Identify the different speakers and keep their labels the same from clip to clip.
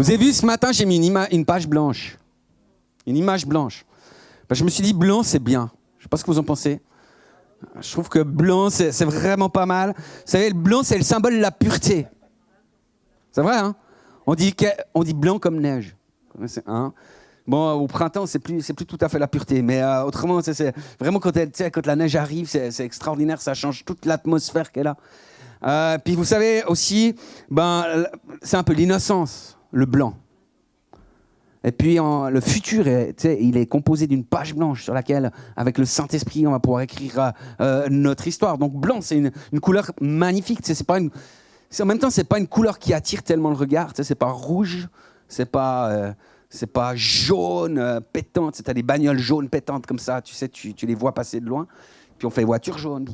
Speaker 1: Vous avez vu, ce matin, j'ai mis une page blanche. Une image blanche. Ben, je me suis dit, blanc, c'est bien. Je ne sais pas ce que vous en pensez. Je trouve que blanc, c'est vraiment pas mal. Vous savez, le blanc, c'est le symbole de la pureté. C'est vrai, hein? On dit blanc comme neige. Hein? Bon, au printemps, c'est plus tout à fait la pureté. Mais autrement, c'est vraiment quand la neige arrive, c'est extraordinaire. Ça change toute l'atmosphère qu'elle a. Puis vous savez aussi, c'est un peu l'innocence, le blanc. Et puis le futur, il est composé d'une page blanche sur laquelle, avec le Saint-Esprit, on va pouvoir écrire notre histoire. Donc blanc, c'est une couleur magnifique. En même temps, c'est pas une couleur qui attire tellement le regard. C'est pas rouge, c'est pas jaune pétante. Tu as des bagnoles jaunes pétantes comme ça. Tu sais, tu les vois passer de loin. Puis on fait voiture jaune.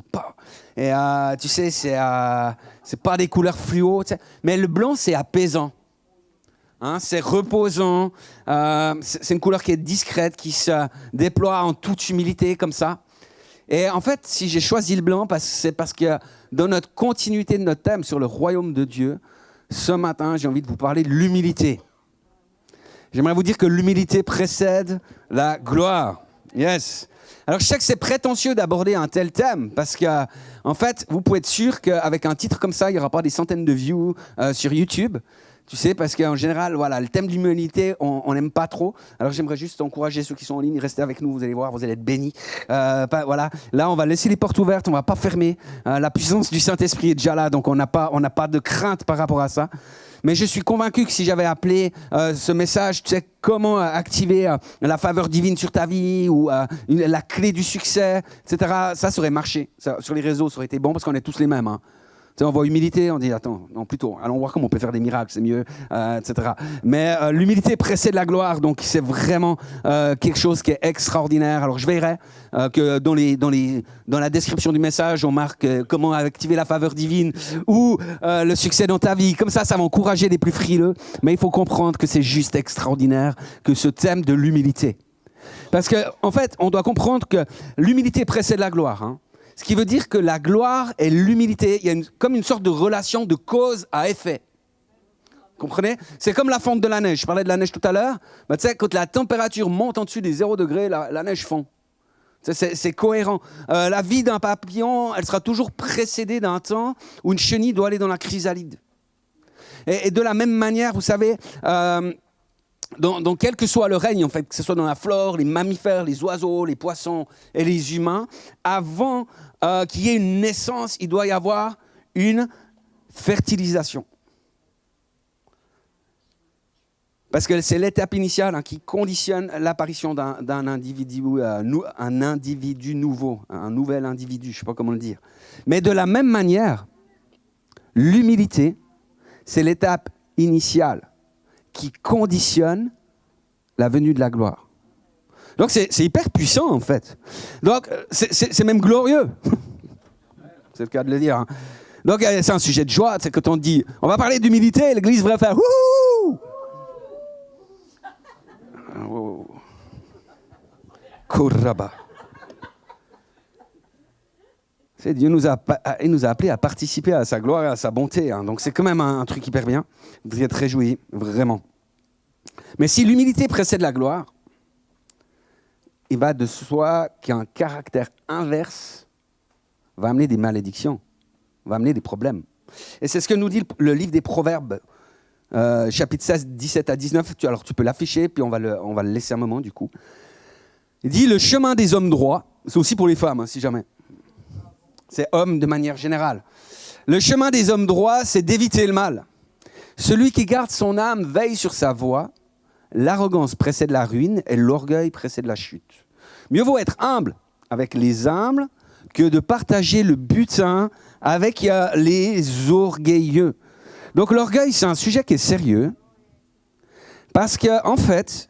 Speaker 1: Et tu sais, c'est pas des couleurs fluo. Mais le blanc, c'est apaisant. Hein, c'est reposant, c'est une couleur qui est discrète, qui se déploie en toute humilité comme ça. Et en fait, si j'ai choisi le blanc, c'est parce que dans notre continuité de notre thème sur le royaume de Dieu, ce matin, j'ai envie de vous parler de l'humilité. J'aimerais vous dire que l'humilité précède la gloire. Yes. Alors je sais que c'est prétentieux d'aborder un tel thème parce que, en fait, vous pouvez être sûr qu'avec un titre comme ça, il n'y aura pas des centaines de views sur YouTube. Tu sais, parce qu'en général, voilà, le thème de l'humanité, on n'aime pas trop. Alors j'aimerais juste encourager ceux qui sont en ligne, restez avec nous, vous allez voir, vous allez être bénis. Voilà. Là, on va laisser les portes ouvertes, on ne va pas fermer. La puissance du Saint-Esprit est déjà là, donc on n'a pas de crainte par rapport à ça. Mais je suis convaincu que si j'avais appelé ce message, tu sais, comment activer la faveur divine sur ta vie ou la clé du succès, etc., ça aurait marché. Ça, sur les réseaux, ça aurait été bon parce qu'on est tous les mêmes. Hein. On voit humilité, on dit, attends, non, plutôt, allons voir comment on peut faire des miracles, c'est mieux, etc. Mais l'humilité précède la gloire, donc c'est vraiment quelque chose qui est extraordinaire. Alors je veillerai que dans la description du message, on marque comment activer la faveur divine ou le succès dans ta vie. Comme ça va encourager les plus frileux. Mais il faut comprendre que c'est juste extraordinaire que ce thème de l'humilité. Parce qu'en fait, on doit comprendre que l'humilité précède la gloire, hein. Ce qui veut dire que la gloire et l'humilité, il y a comme une sorte de relation de cause à effet. Vous comprenez? C'est comme la fonte de la neige. Je parlais de la neige tout à l'heure. Tu sais, quand la température monte en dessus des 0 degrés, la neige fond. C'est cohérent. La vie d'un papillon, elle sera toujours précédée d'un temps où une chenille doit aller dans la chrysalide. Et de la même manière, vous savez... Dans quel que soit le règne, en fait, que ce soit dans la flore, les mammifères, les oiseaux, les poissons et les humains, avant qu'il y ait une naissance, il doit y avoir une fertilisation. Parce que c'est l'étape initiale qui conditionne l'apparition d'un individu, un individu nouveau, un nouvel individu, je ne sais pas comment le dire. Mais de la même manière, l'humilité, c'est l'étape initiale qui conditionne la venue de la gloire. Donc c'est hyper puissant en fait. Donc c'est même glorieux. C'est le cas de le dire. Hein. Donc c'est un sujet de joie. C'est quand on dit, on va parler d'humilité, l'église devrait faire wouhou. Koraba. Dieu nous a appelés à participer à sa gloire et à sa bonté. Hein. Donc c'est quand même un truc hyper bien. Vous devriez être réjouis, vraiment. Mais si l'humilité précède la gloire, il va de soi qu'un caractère inverse va amener des malédictions, va amener des problèmes. Et c'est ce que nous dit le livre des Proverbes, chapitre 16, 17 à 19. Alors tu peux l'afficher, puis on va le laisser un moment du coup. Il dit, le chemin des hommes droits, c'est aussi pour les femmes, hein, si jamais. C'est homme de manière générale. Le chemin des hommes droits, c'est d'éviter le mal. Celui qui garde son âme veille sur sa voie. L'arrogance précède la ruine et l'orgueil précède la chute. Mieux vaut être humble avec les humbles que de partager le butin avec les orgueilleux. Donc l'orgueil, c'est un sujet qui est sérieux parce qu'en fait,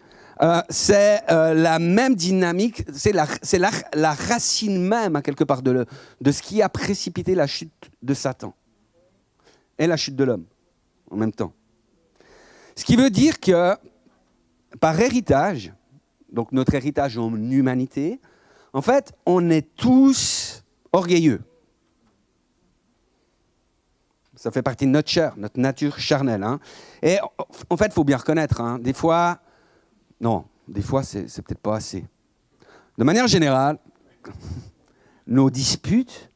Speaker 1: c'est la même dynamique, c'est la racine même, à quelque part, de ce qui a précipité la chute de Satan et la chute de l'homme en même temps. Ce qui veut dire que, par héritage, donc notre héritage en humanité, en fait, on est tous orgueilleux. Ça fait partie de notre chair, notre nature charnelle. Hein. Et en fait, il faut bien reconnaître, hein, des fois, c'est peut-être pas assez. De manière générale, nos disputes,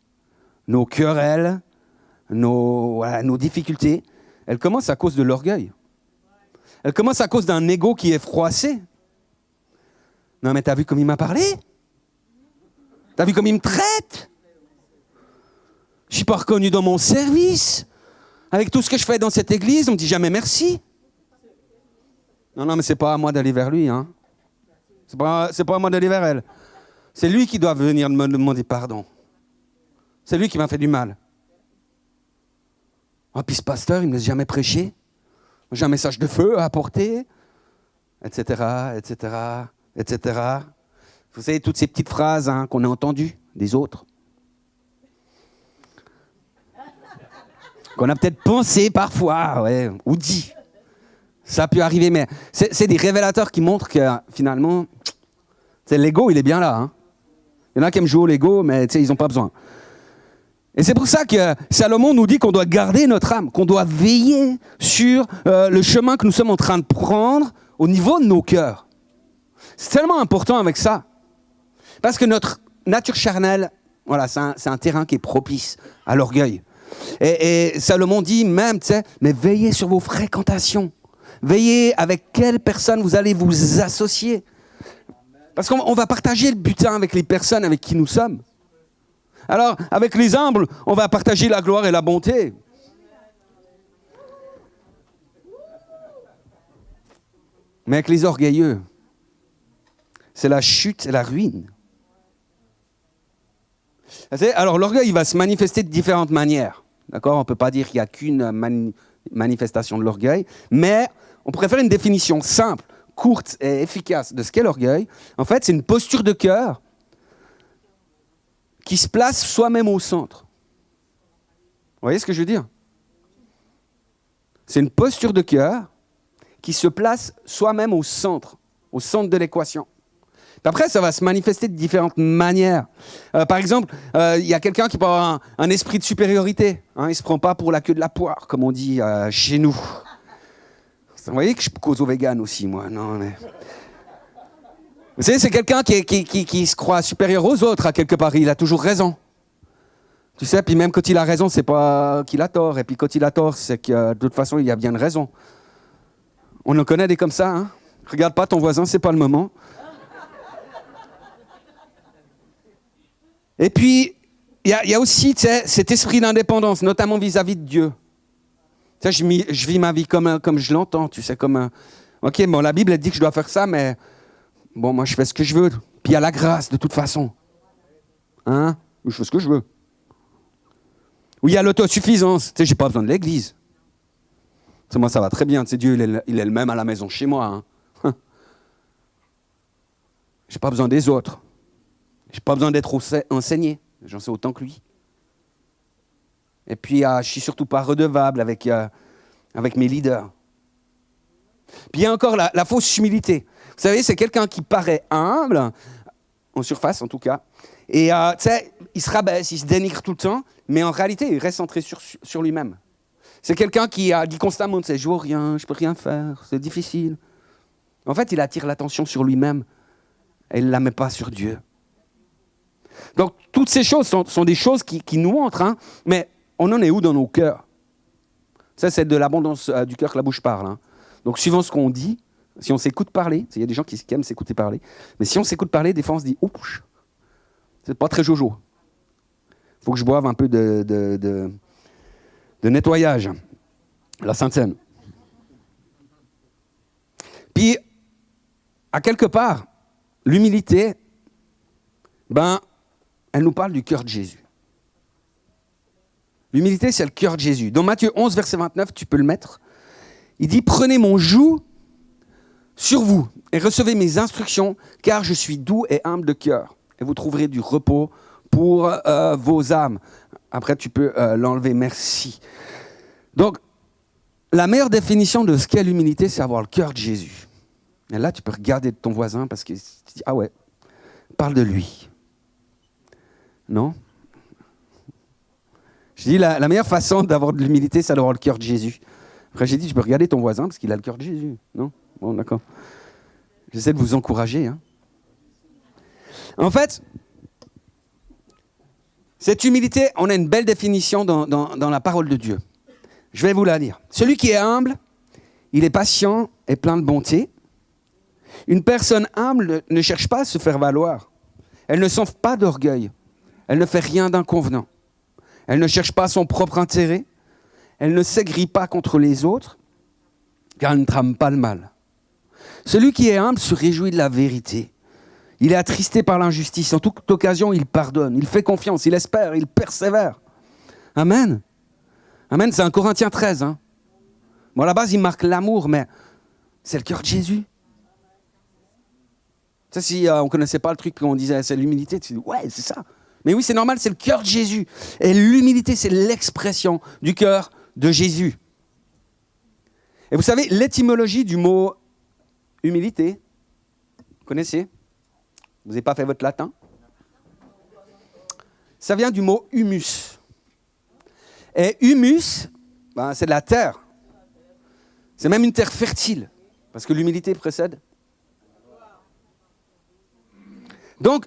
Speaker 1: nos querelles, nos difficultés, elles commencent à cause de l'orgueil. Elles commencent à cause d'un ego qui est froissé. Non mais t'as vu comme il m'a parlé? T'as vu comme il me traite? Je suis pas reconnu dans mon service. Avec tout ce que je fais dans cette église, on me dit jamais merci. Non, mais c'est pas à moi d'aller vers lui. Hein. C'est pas à moi d'aller vers elle. C'est lui qui doit venir me demander pardon. C'est lui qui m'a fait du mal. Oh, puis ce pasteur, il me laisse jamais prêcher. J'ai un message de feu à apporter, etc., etc., etc. Vous savez, toutes ces petites phrases hein, qu'on a entendues des autres. Qu'on a peut-être pensé parfois, ouais, ou dit. Ça a pu arriver, mais c'est des révélateurs qui montrent que finalement, l'ego, il est bien là. Hein. Il y en a qui aiment jouer au Lego, mais ils n'ont pas besoin. Et c'est pour ça que Salomon nous dit qu'on doit garder notre âme, qu'on doit veiller sur le chemin que nous sommes en train de prendre au niveau de nos cœurs. C'est tellement important avec ça. Parce que notre nature charnelle, voilà, c'est un terrain qui est propice à l'orgueil. Et Salomon dit même, mais veillez sur vos fréquentations. Veillez avec quelles personnes vous allez vous associer. Parce qu'on va partager le butin avec les personnes avec qui nous sommes. Alors, avec les humbles, on va partager la gloire et la bonté. Mais avec les orgueilleux, c'est la chute et la ruine. Alors, l'orgueil, il va se manifester de différentes manières. D'accord ? On ne peut pas dire qu'il n'y a qu'une manifestation de l'orgueil, mais on pourrait faire une définition simple, courte et efficace de ce qu'est l'orgueil. En fait, c'est une posture de cœur qui se place soi-même au centre. Vous voyez ce que je veux dire? C'est une posture de cœur qui se place soi-même au centre de l'équation. Après, ça va se manifester de différentes manières. Par exemple, il y a quelqu'un qui peut avoir un esprit de supériorité. Hein, il ne se prend pas pour la queue de la poire, comme on dit chez nous. Vous voyez que je cause aux véganes aussi, moi. Non, mais... Vous savez, c'est quelqu'un qui se croit supérieur aux autres, à quelque part. Il a toujours raison. Tu sais, puis même quand il a raison, c'est pas qu'il a tort. Et puis quand il a tort, c'est que de toute façon, il y a bien de raison. On en connaît des comme ça. Hein. Regarde pas ton voisin, c'est pas le moment. Et puis, il y a aussi cet esprit d'indépendance, notamment vis-à-vis de Dieu. Tu sais, je vis ma vie comme je l'entends, tu sais, comme un... Ok, bon, la Bible, elle dit que je dois faire ça, mais... Bon, moi, je fais ce que je veux. Puis il y a la grâce, de toute façon. Hein? Je fais ce que je veux. Ou il y a l'autosuffisance. Tu sais, j'ai pas besoin de l'église. Tu sais, moi, ça va très bien. Tu sais, Dieu, il est le même à la maison chez moi. Hein? J'ai pas besoin des autres. J'ai pas besoin d'être enseigné. J'en sais autant que lui. Et puis, je suis surtout pas redevable avec mes leaders. Puis il y a encore la fausse humilité. Vous savez, c'est quelqu'un qui paraît humble, en surface en tout cas, et tu sais, il se rabaisse, il se dénigre tout le temps, mais en réalité, il reste centré sur lui-même. C'est quelqu'un qui dit constamment, tu sais, je vaux rien, je peux rien faire, c'est difficile. En fait, il attire l'attention sur lui-même, et il ne la met pas sur Dieu. Donc, toutes ces choses sont des choses qui nous montrent, hein, mais on en est où dans nos cœurs? Ça, c'est de l'abondance du cœur que la bouche parle. Hein. Donc, suivant ce qu'on dit, si on s'écoute parler, il y a des gens qui aiment s'écouter parler, mais si on s'écoute parler, des fois on se dit « Ouch, c'est pas très jojo. Il faut que je boive un peu de nettoyage. » La Sainte Seine. Puis, à quelque part, l'humilité, elle nous parle du cœur de Jésus. L'humilité, c'est le cœur de Jésus. Dans Matthieu 11, verset 29, tu peux le mettre. Il dit « Prenez mon joug sur vous et recevez mes instructions, car je suis doux et humble de cœur. Et vous trouverez du repos pour vos âmes. » Après, tu peux l'enlever. Merci. Donc, la meilleure définition de ce qu'est l'humilité, c'est avoir le cœur de Jésus. Et là, tu peux regarder ton voisin parce que tu dis « Ah ouais, parle de lui. » Non? Je dis, la meilleure façon d'avoir de l'humilité, c'est d'avoir le cœur de Jésus. Après, j'ai dit, je peux regarder ton voisin parce qu'il a le cœur de Jésus. Non? Bon, d'accord. J'essaie de vous encourager. Hein. En fait, cette humilité, on a une belle définition dans la parole de Dieu. Je vais vous la lire. Celui qui est humble, il est patient et plein de bonté. Une personne humble ne cherche pas à se faire valoir. Elle ne s'enfle pas d'orgueil. Elle ne fait rien d'inconvenant. Elle ne cherche pas son propre intérêt. Elle ne s'aigrit pas contre les autres, car elle ne trame pas le mal. Celui qui est humble se réjouit de la vérité. Il est attristé par l'injustice. En toute occasion, il pardonne. Il fait confiance. Il espère. Il persévère. Amen. Amen, c'est un Corinthiens 13. Hein. Bon, à la base, il marque l'amour, mais c'est le cœur de Jésus. Ça, si on ne connaissait pas le truc, puis on disait c'est l'humilité, tu dis ouais, c'est ça. Mais oui, c'est normal, c'est le cœur de Jésus. Et l'humilité, c'est l'expression du cœur de Jésus. Et vous savez, l'étymologie du mot humilité, vous connaissez? Vous n'avez pas fait votre latin? Ça vient du mot humus. Et humus, c'est de la terre. C'est même une terre fertile, parce que l'humilité précède. Donc,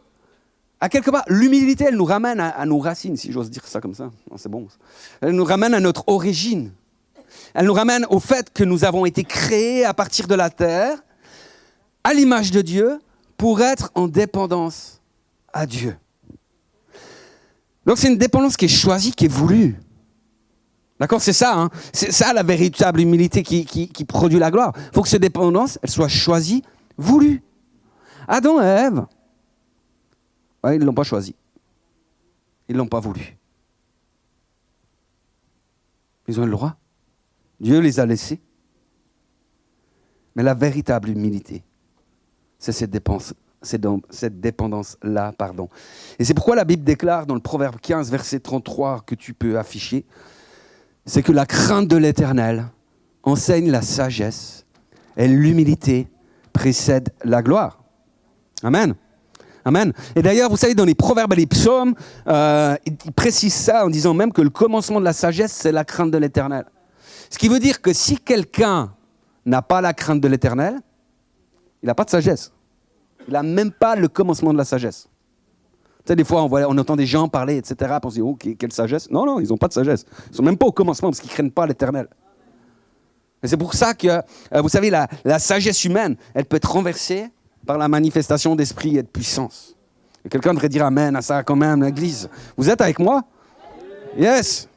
Speaker 1: à quelque part, l'humilité, elle nous ramène à nos racines, si j'ose dire ça comme ça. Non, c'est bon. Elle nous ramène à notre origine. Elle nous ramène au fait que nous avons été créés à partir de la terre, à l'image de Dieu, pour être en dépendance à Dieu. Donc c'est une dépendance qui est choisie, qui est voulue. D'accord, c'est ça, hein. C'est ça la véritable humilité qui produit la gloire. Il faut que cette dépendance, elle soit choisie, voulue. Adam et Ève, ils ne l'ont pas choisi. Ils ne l'ont pas voulu. Ils ont eu le droit. Dieu les a laissés. Mais la véritable humilité, c'est cette dépendance-là. Et c'est pourquoi la Bible déclare dans le Proverbe 15, verset 33, que tu peux afficher, c'est que la crainte de l'Éternel enseigne la sagesse et l'humilité précède la gloire. Amen. Amen. Et d'ailleurs, vous savez, dans les proverbes et les psaumes, ils précisent ça en disant même que le commencement de la sagesse, c'est la crainte de l'Éternel. Ce qui veut dire que si quelqu'un n'a pas la crainte de l'Éternel, il n'a pas de sagesse. Il n'a même pas le commencement de la sagesse. Tu sais, des fois, on entend des gens parler, etc. Puis on se dit, oh, quelle sagesse. Non, ils n'ont pas de sagesse. Ils ne sont même pas au commencement parce qu'ils ne craignent pas l'Éternel. Et c'est pour ça que, vous savez, la sagesse humaine, elle peut être renversée par la manifestation d'esprit et de puissance. Et quelqu'un devrait dire amen à ça quand même, l'église. Vous êtes avec moi? Yes.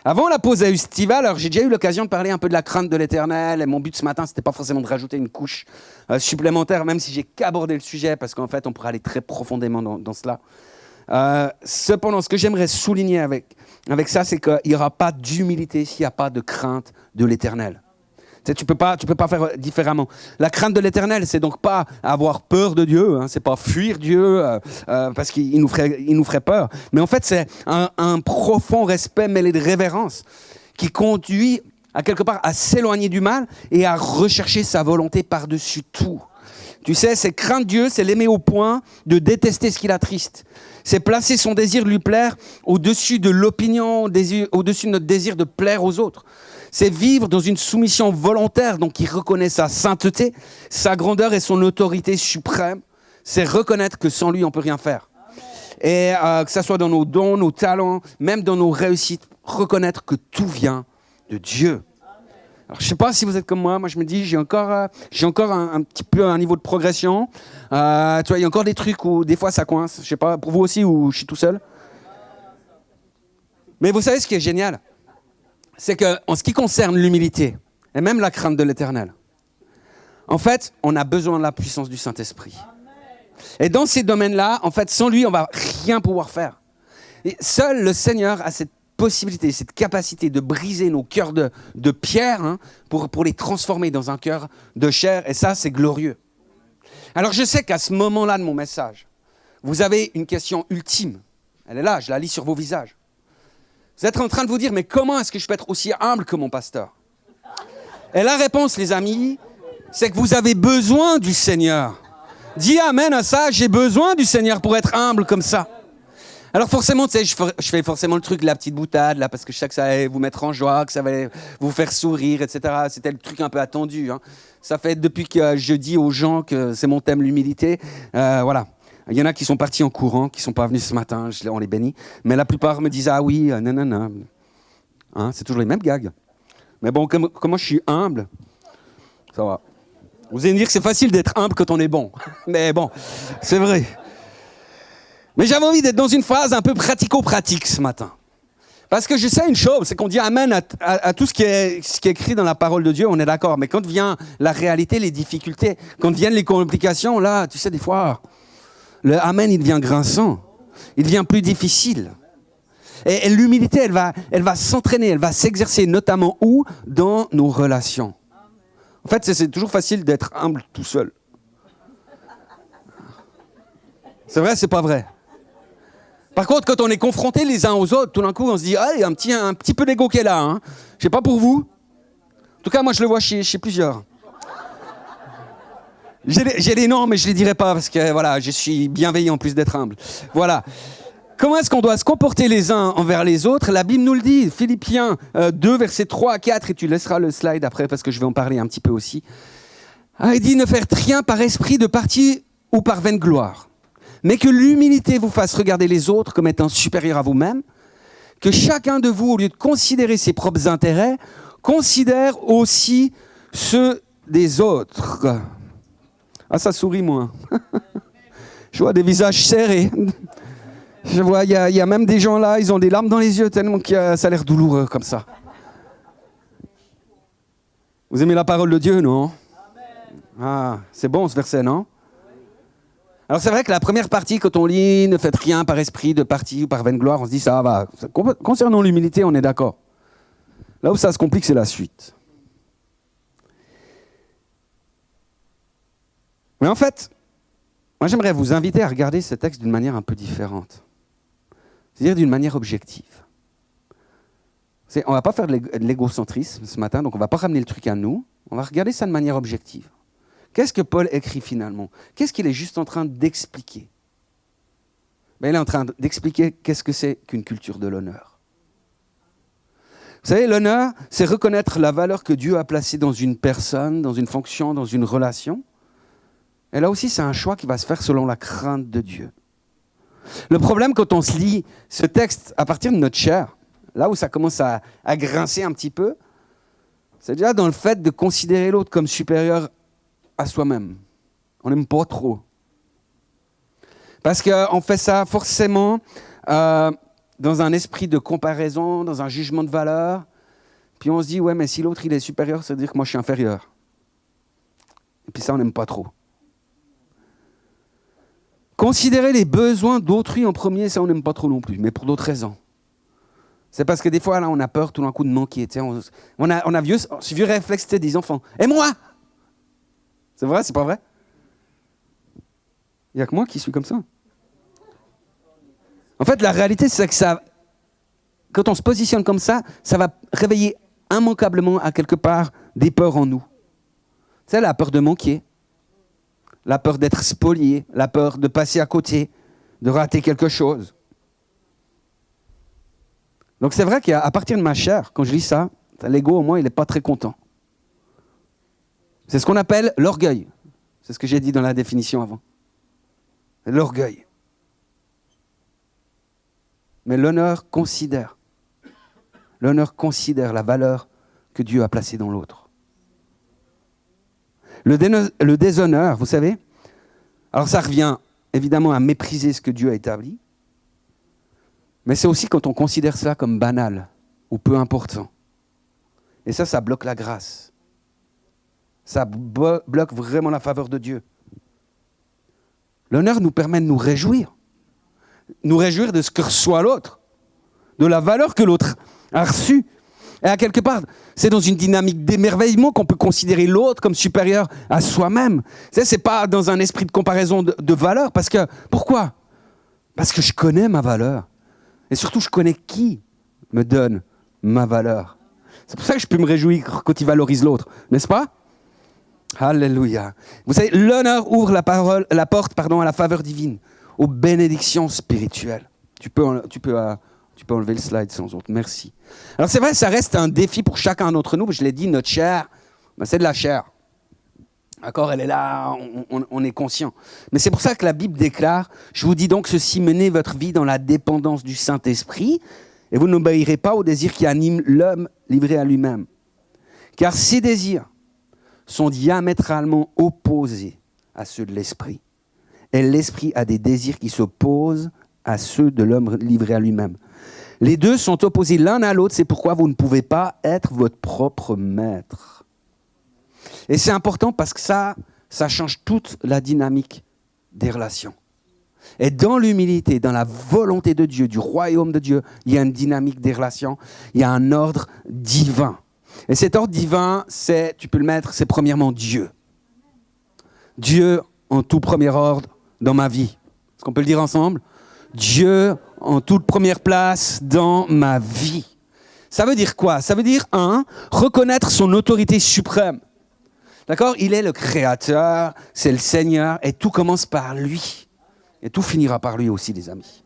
Speaker 1: Avant la pause estivale, alors j'ai déjà eu l'occasion de parler un peu de la crainte de l'Éternel. Et mon but ce matin, c'était pas forcément de rajouter une couche supplémentaire, même si j'ai qu'abordé le sujet, parce qu'en fait, on pourrait aller très profondément dans cela. Cependant, ce que j'aimerais souligner avec ça, c'est qu'il n'y aura pas d'humilité s'il n'y a pas de crainte de l'Éternel. Tu peux pas faire différemment. La crainte de l'Éternel, c'est donc pas avoir peur de Dieu, hein, c'est pas fuir Dieu parce qu'il nous ferait peur. Mais en fait, c'est un profond respect mêlé de révérence qui conduit à quelque part à s'éloigner du mal et à rechercher sa volonté par-dessus tout. Tu sais, c'est craindre Dieu, c'est l'aimer au point de détester ce qui l'attriste. C'est placer son désir de lui plaire au-dessus de l'opinion, au-dessus de notre désir de plaire aux autres. C'est vivre dans une soumission volontaire, donc qui reconnaît sa sainteté, sa grandeur et son autorité suprême. C'est reconnaître que sans lui, on ne peut rien faire. Et que ce soit dans nos dons, nos talents, même dans nos réussites, reconnaître que tout vient de Dieu. Alors, je ne sais pas si vous êtes comme moi je me dis, j'ai encore un petit peu un niveau de progression. Tu vois, il y a encore des trucs où des fois ça coince. Je ne sais pas, pour vous aussi, ou je suis tout seul. Mais vous savez ce qui est génial? C'est qu'en ce qui concerne l'humilité, et même la crainte de l'Éternel, en fait, on a besoin de la puissance du Saint-Esprit. Et dans ces domaines-là, en fait, sans lui, on ne va rien pouvoir faire. Et seul le Seigneur a cette possibilité, cette capacité de briser nos cœurs de pierre pour les transformer dans un cœur de chair. Et ça, c'est glorieux. Alors, je sais qu'à ce moment-là de mon message, vous avez une question ultime. Elle est là, je la lis sur vos visages. Vous êtes en train de vous dire, mais comment est-ce que je peux être aussi humble que mon pasteur? Et la réponse, les amis, c'est que vous avez besoin du Seigneur. Dis amen à ça, j'ai besoin du Seigneur pour être humble comme ça. Alors forcément, tu sais, je fais forcément le truc de la petite boutade, là, parce que je sais que ça allait vous mettre en joie, que ça va vous faire sourire, etc. C'était le truc un peu attendu. Hein. Ça fait depuis que je dis aux gens que c'est mon thème, l'humilité. Voilà. Il y en a qui sont partis en courant, qui ne sont pas venus ce matin, on les bénit. Mais la plupart me disent, ah oui, nanana. Hein, c'est toujours les mêmes gags. Mais bon, comment je suis humble, ça va. Vous allez me dire que c'est facile d'être humble quand on est bon. Mais bon, c'est vrai. Mais j'avais envie d'être dans une phase un peu pratico-pratique ce matin. Parce que je sais une chose, c'est qu'on dit amen à tout ce qui est écrit dans la parole de Dieu, on est d'accord. Mais quand vient la réalité, les difficultés, quand viennent les complications, là, tu sais, des fois, le amen, il devient grinçant. Il devient plus difficile. Et l'humilité, elle va s'entraîner, elle va s'exercer, notamment où? Dans nos relations. En fait, c'est toujours facile d'être humble tout seul. C'est vrai, c'est pas vrai. Par contre, quand on est confrontés les uns aux autres, tout d'un coup, on se dit, ah, il y a un petit peu d'ego qui est là. Hein. Je sais pas pour vous. En tout cas, moi, je le vois chez plusieurs. J'ai des noms, mais je les dirai pas parce que voilà, je suis bienveillant en plus d'être humble. Voilà. Comment est-ce qu'on doit se comporter les uns envers les autres? La Bible nous le dit, Philippiens 2, versets 3 à 4, et tu laisseras le slide après parce que je vais en parler un petit peu aussi. Ah, il dit, ne faire rien par esprit de parti ou par vaine gloire. Mais que l'humilité vous fasse regarder les autres comme étant supérieurs à vous-même, que chacun de vous, au lieu de considérer ses propres intérêts, considère aussi ceux des autres. Ah, ça sourit moins. Je vois des visages serrés. Je vois, il y a même des gens là, ils ont des larmes dans les yeux tellement que ça a l'air douloureux comme ça. Vous aimez la parole de Dieu, non? Ah, c'est bon ce verset, non? Alors c'est vrai que la première partie, quand on lit « Ne faites rien par esprit de parti ou par vaine gloire », on se dit ça va. Concernant l'humilité, on est d'accord. Là où ça se complique, c'est la suite. Mais en fait, moi j'aimerais vous inviter à regarder ce texte d'une manière un peu différente. C'est-à-dire d'une manière objective. On ne va pas faire de l'égocentrisme ce matin, donc on ne va pas ramener le truc à nous. On va regarder ça de manière objective. Qu'est-ce que Paul écrit finalement? Qu'est-ce qu'il est juste en train d'expliquer? Il est en train d'expliquer qu'est-ce que c'est qu'une culture de l'honneur. Vous savez, l'honneur, c'est reconnaître la valeur que Dieu a placée dans une personne, dans une fonction, dans une relation. Et là aussi, c'est un choix qui va se faire selon la crainte de Dieu. Le problème, quand on se lit ce texte à partir de notre chair, là où ça commence à grincer un petit peu, c'est déjà dans le fait de considérer l'autre comme supérieur à soi-même. On n'aime pas trop. Parce qu'on fait ça forcément dans un esprit de comparaison, dans un jugement de valeur. Puis on se dit, ouais, mais si l'autre il est supérieur, ça veut dire que moi je suis inférieur. Et puis ça, on n'aime pas trop. Considérer les besoins d'autrui en premier, ça on n'aime pas trop non plus, mais pour d'autres raisons. C'est parce que des fois, là, on a peur tout d'un coup de manquer. On a ce vieux réflexe des enfants. Et moi? C'est vrai, c'est pas vrai? Il n'y a que moi qui suis comme ça. En fait, la réalité, c'est que quand on se positionne comme ça va réveiller immanquablement à quelque part des peurs en nous. C'est la peur de manquer, la peur d'être spolié, la peur de passer à côté, de rater quelque chose. Donc c'est vrai qu'à partir de ma chair, quand je lis ça, l'ego au moins, il n'est pas très content. C'est ce qu'on appelle l'orgueil. C'est ce que j'ai dit dans la définition avant. L'orgueil. Mais l'honneur considère la valeur que Dieu a placée dans l'autre. Le déshonneur, vous savez, alors ça revient évidemment à mépriser ce que Dieu a établi, mais c'est aussi quand on considère cela comme banal ou peu important. Et ça bloque la grâce. Ça bloque vraiment la faveur de Dieu. L'honneur nous permet de nous réjouir de ce que reçoit l'autre, de la valeur que l'autre a reçue. Et à quelque part, c'est dans une dynamique d'émerveillement qu'on peut considérer l'autre comme supérieur à soi-même. C'est pas dans un esprit de comparaison de valeur, parce que, pourquoi? Parce que je connais ma valeur. Et surtout, je connais qui me donne ma valeur. C'est pour ça que je peux me réjouir quand il valorise l'autre, n'est-ce pas? Alléluia. Vous savez, l'honneur ouvre la porte à la faveur divine, aux bénédictions spirituelles. Tu peux enlever le slide sans autre. Merci. Alors c'est vrai, ça reste un défi pour chacun d'entre nous. Je l'ai dit, notre chair, c'est de la chair. D'accord, elle est là, on est conscient. Mais c'est pour ça que la Bible déclare, je vous dis donc ceci, menez votre vie dans la dépendance du Saint-Esprit, et vous n'obéirez pas aux désirs qui animent l'homme livré à lui-même. Car ces désirs sont diamétralement opposés à ceux de l'esprit. Et l'esprit a des désirs qui s'opposent à ceux de l'homme livré à lui-même. Les deux sont opposés l'un à l'autre, c'est pourquoi vous ne pouvez pas être votre propre maître. Et c'est important parce que ça change toute la dynamique des relations. Et dans l'humilité, dans la volonté de Dieu, du royaume de Dieu, il y a une dynamique des relations, il y a un ordre divin. Et cet ordre divin, tu peux le mettre, c'est premièrement Dieu. Dieu en tout premier ordre dans ma vie. Est-ce qu'on peut le dire ensemble? Dieu en toute première place dans ma vie. Ça veut dire quoi? Ça veut dire, reconnaître son autorité suprême. D'accord? Il est le Créateur, c'est le Seigneur, et tout commence par lui. Et tout finira par lui aussi, les amis.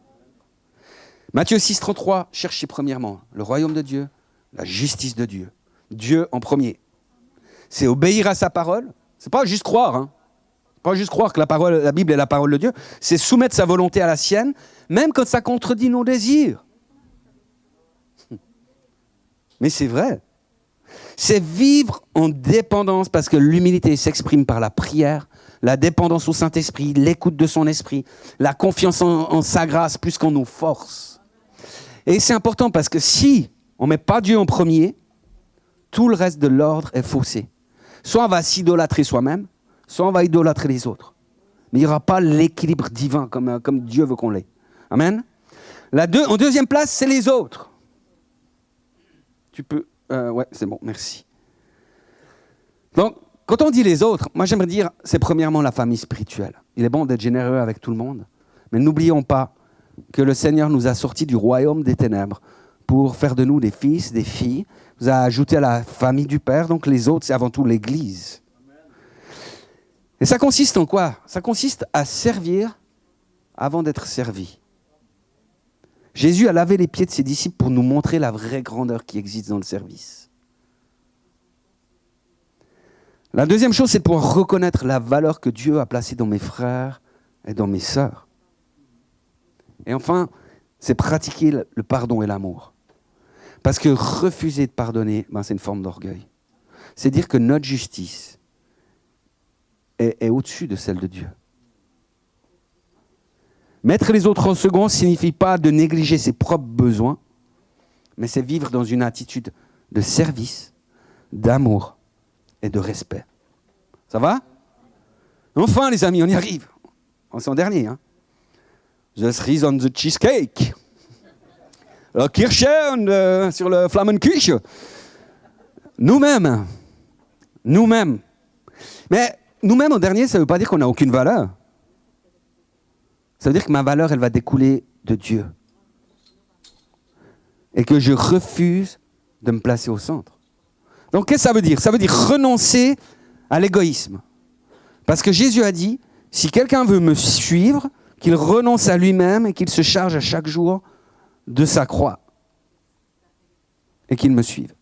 Speaker 1: Matthieu 6, 33, cherchez premièrement le royaume de Dieu, la justice de Dieu. Dieu en premier. C'est obéir à sa parole. C'est pas juste croire, hein. Pas juste croire que la Bible est la parole de Dieu. C'est soumettre sa volonté à la sienne, même quand ça contredit nos désirs. Mais c'est vrai. C'est vivre en dépendance, parce que l'humilité s'exprime par la prière, la dépendance au Saint-Esprit, l'écoute de son esprit, la confiance en sa grâce plus qu'en nos forces. Et c'est important parce que si on ne met pas Dieu en premier, tout le reste de l'ordre est faussé. Soit on va s'idolâtrer soi-même, soit on va idolâtrer les autres. Mais il n'y aura pas l'équilibre divin comme Dieu veut qu'on l'ait. Amen. En deuxième place, c'est les autres. Tu peux... ouais, c'est bon, merci. Donc, quand on dit les autres, moi j'aimerais dire, c'est premièrement la famille spirituelle. Il est bon d'être généreux avec tout le monde, mais n'oublions pas que le Seigneur nous a sortis du royaume des ténèbres pour faire de nous des fils, des filles. Il nous a ajoutés à la famille du Père, donc les autres, c'est avant tout l'Église. Et ça consiste en quoi? Ça consiste à servir avant d'être servi. Jésus a lavé les pieds de ses disciples pour nous montrer la vraie grandeur qui existe dans le service. La deuxième chose, c'est de pouvoir reconnaître la valeur que Dieu a placée dans mes frères et dans mes sœurs. Et enfin, c'est pratiquer le pardon et l'amour. Parce que refuser de pardonner, c'est une forme d'orgueil. C'est dire que notre justice est au-dessus de celle de Dieu. Mettre les autres en second ne signifie pas de négliger ses propres besoins, mais c'est vivre dans une attitude de service, d'amour et de respect. Ça va? Enfin, les amis, on y arrive. C'est en dernier. Hein? The Three on the Cheesecake. La Kirsche sur le Flammenkuche. Nous-mêmes. Mais nous-mêmes, en dernier, ça ne veut pas dire qu'on n'a aucune valeur. Ça veut dire que ma valeur, elle va découler de Dieu. Et que je refuse de me placer au centre. Donc, qu'est-ce que ça veut dire? Ça veut dire renoncer à l'égoïsme. Parce que Jésus a dit, si quelqu'un veut me suivre, qu'il renonce à lui-même et qu'il se charge à chaque jour de sa croix. Et qu'il me suive.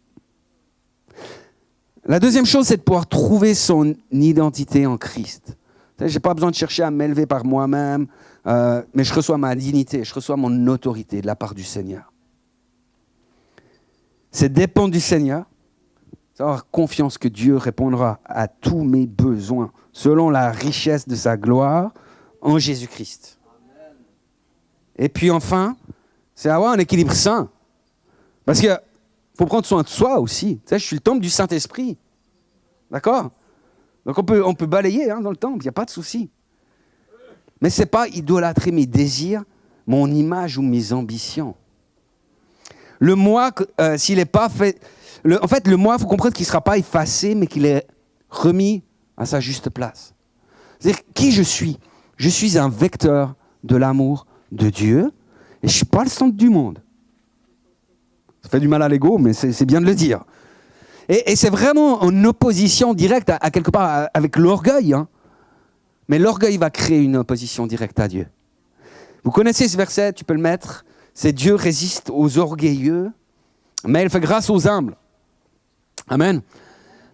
Speaker 1: La deuxième chose, c'est de pouvoir trouver son identité en Christ. Je n'ai pas besoin de chercher à m'élever par moi-même, mais je reçois ma dignité, je reçois mon autorité de la part du Seigneur. C'est dépendre du Seigneur, c'est avoir confiance que Dieu répondra à tous mes besoins, selon la richesse de sa gloire en Jésus-Christ. Et puis enfin, c'est avoir un équilibre sain. Parce qu'il faut prendre soin de soi aussi. Tu sais, je suis le temple du Saint-Esprit. D'accord? Donc on peut balayer dans le temple, il n'y a pas de souci. Mais ce n'est pas idolâtrer mes désirs, mon image ou mes ambitions. Le moi, s'il n'est pas fait... En fait, le moi, il faut comprendre qu'il ne sera pas effacé, mais qu'il est remis à sa juste place. C'est-à-dire, qui je suis? Je suis un vecteur de l'amour de Dieu, et je ne suis pas le centre du monde. Ça fait du mal à l'ego, mais c'est bien de le dire. Et c'est vraiment en opposition directe à quelque part avec l'orgueil. Hein. Mais l'orgueil va créer une opposition directe à Dieu. Vous connaissez ce verset, tu peux le mettre. C'est Dieu résiste aux orgueilleux, mais il fait grâce aux humbles. Amen.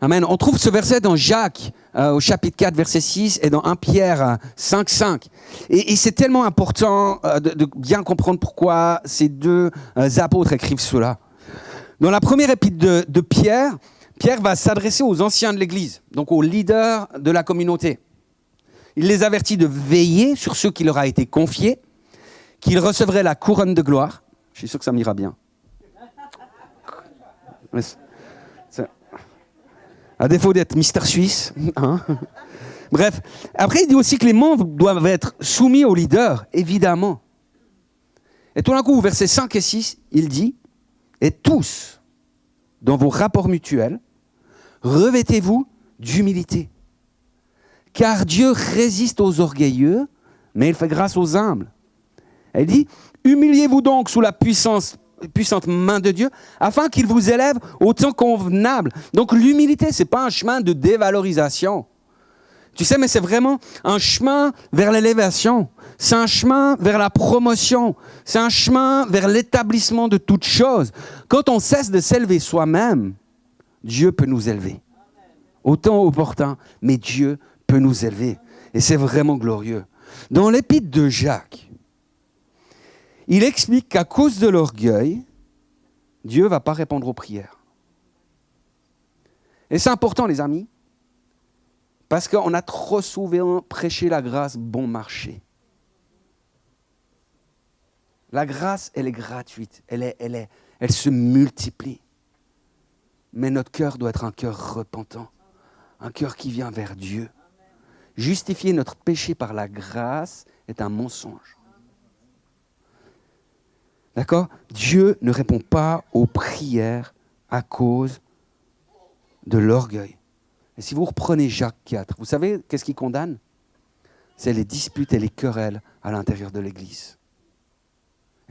Speaker 1: Amen. On trouve ce verset dans Jacques, au chapitre 4, verset 6, et dans 1 Pierre 5, 5. Et c'est tellement important de bien comprendre pourquoi ces deux apôtres écrivent cela. Dans la première épître de Pierre, Pierre va s'adresser aux anciens de l'Église, donc aux leaders de la communauté. Il les avertit de veiller sur ceux qui leur a été confiés, qu'ils recevraient la couronne de gloire. Je suis sûr que ça m'ira bien. À défaut d'être Mister Suisse. Hein. Bref, après il dit aussi que les membres doivent être soumis aux leaders, évidemment. Et tout d'un coup, au verset 5 et 6, il dit « Et tous, dans vos rapports mutuels, revêtez-vous d'humilité. Car Dieu résiste aux orgueilleux, mais il fait grâce aux humbles. » Elle dit « Humiliez-vous donc sous la puissante main de Dieu, afin qu'il vous élève au temps convenable. » Donc l'humilité, ce n'est pas un chemin de dévalorisation. Tu sais, mais c'est vraiment un chemin vers l'élévation. C'est un chemin vers la promotion. C'est un chemin vers l'établissement de toutes choses. Quand on cesse de s'élever soi-même, Dieu peut nous élever. Au temps opportun, mais Dieu peut nous élever. Et c'est vraiment glorieux. Dans l'épître de Jacques, il explique qu'à cause de l'orgueil, Dieu ne va pas répondre aux prières. Et c'est important, les amis, parce qu'on a trop souvent prêché la grâce bon marché. La grâce, elle est gratuite, elle se multiplie. Mais notre cœur doit être un cœur repentant, un cœur qui vient vers Dieu. Justifier notre péché par la grâce est un mensonge. D'accord ? Dieu ne répond pas aux prières à cause de l'orgueil. Et si vous reprenez Jacques 4, vous savez qu'est-ce qu'il condamne ? C'est les disputes et les querelles à l'intérieur de l'Église.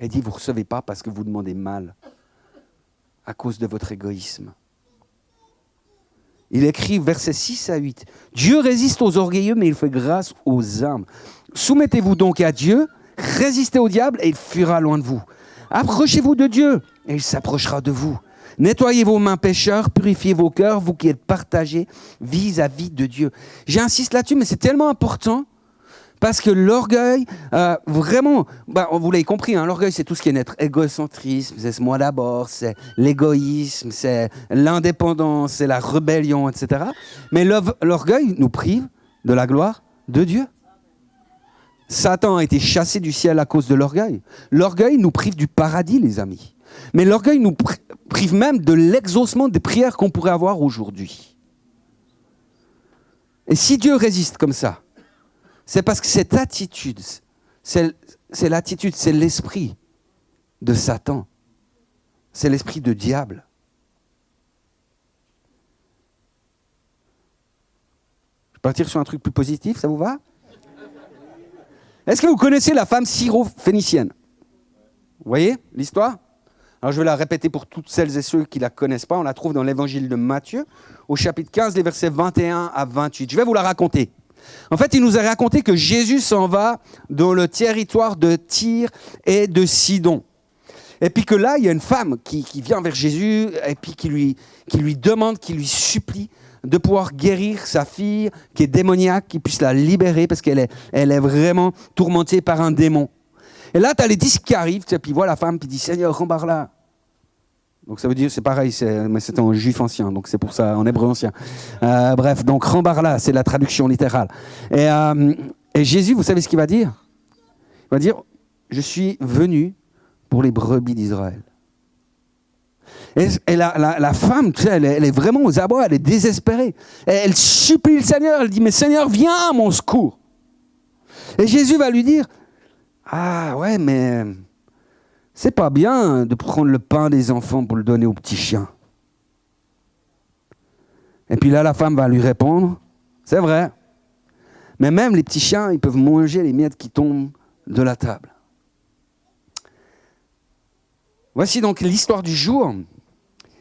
Speaker 1: Il dit, vous ne recevez pas parce que vous demandez mal, à cause de votre égoïsme. Il écrit, versets 6 à 8, « Dieu résiste aux orgueilleux, mais il fait grâce aux humbles. Soumettez-vous donc à Dieu, résistez au diable et il fuira loin de vous. Approchez-vous de Dieu et il s'approchera de vous. Nettoyez vos mains pécheurs, purifiez vos cœurs, vous qui êtes partagés vis-à-vis de Dieu. » J'insiste là-dessus, mais c'est tellement important parce que l'orgueil, vraiment, vous l'avez compris, hein, l'orgueil c'est tout ce qui est naître. Égocentrisme, c'est moi d'abord, c'est l'égoïsme, c'est l'indépendance, c'est la rébellion, etc. Mais l'orgueil nous prive de la gloire de Dieu. Satan a été chassé du ciel à cause de l'orgueil. L'orgueil nous prive du paradis, les amis. Mais l'orgueil nous prive même de l'exaucement des prières qu'on pourrait avoir aujourd'hui. Et si Dieu résiste comme ça, c'est parce que cette attitude, c'est l'esprit de Satan. C'est l'esprit de diable. Je vais partir sur un truc plus positif, ça vous va ? Est-ce que vous connaissez la femme syro-phénicienne ? Vous voyez l'histoire ? Alors je vais la répéter pour toutes celles et ceux qui ne la connaissent pas. On la trouve dans l'évangile de Matthieu, au chapitre 15, les versets 21 à 28. Je vais vous la raconter. En fait, il nous a raconté que Jésus s'en va dans le territoire de Tyr et de Sidon. Et puis que là, il y a une femme qui vient vers Jésus et puis qui lui demande, qui lui supplie de pouvoir guérir sa fille qui est démoniaque, qu'il puisse la libérer parce qu'elle est vraiment tourmentée par un démon. Et là, tu as les disciples qui arrivent, et puis voient la femme, puis dit « Seigneur, rembarre-la ». Donc ça veut dire, c'est pareil, mais c'est en juif ancien, donc c'est pour ça, en hébreu ancien. Bref, donc rembarre-la, c'est la traduction littérale. Et Jésus, vous savez ce qu'il va dire ? Il va dire « Je suis venu pour les brebis d'Israël ». Et la femme, tu sais, elle est vraiment aux abois, elle est désespérée. Elle supplie le Seigneur, elle dit « Mais Seigneur, viens à mon secours ». Et Jésus va lui dire « Ah ouais, mais c'est pas bien de prendre le pain des enfants pour le donner aux petits chiens. » Et puis là, la femme va lui répondre « C'est vrai, mais même les petits chiens, ils peuvent manger les miettes qui tombent de la table. » Voici donc l'histoire du jour.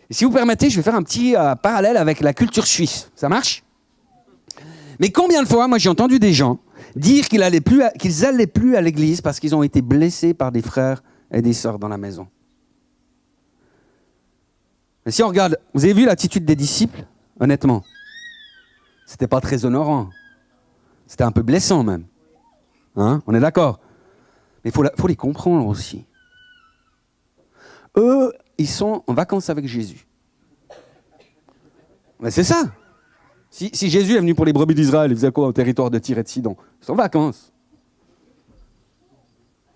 Speaker 1: Et si vous permettez, je vais faire un petit parallèle avec la culture suisse. Ça marche ? Mais combien de fois, moi j'ai entendu des gens dire qu'ils allaient plus à l'église parce qu'ils ont été blessés par des frères et des sœurs dans la maison. Mais si on regarde, vous avez vu l'attitude des disciples? Honnêtement, c'était pas très honorant. C'était un peu blessant même. Hein? On est d'accord? Mais il faut les comprendre aussi. Eux, ils sont en vacances avec Jésus. Mais c'est ça. Si Jésus est venu pour les brebis d'Israël, il faisait quoi au territoire de Tyr et de Sidon? Ils sont en vacances.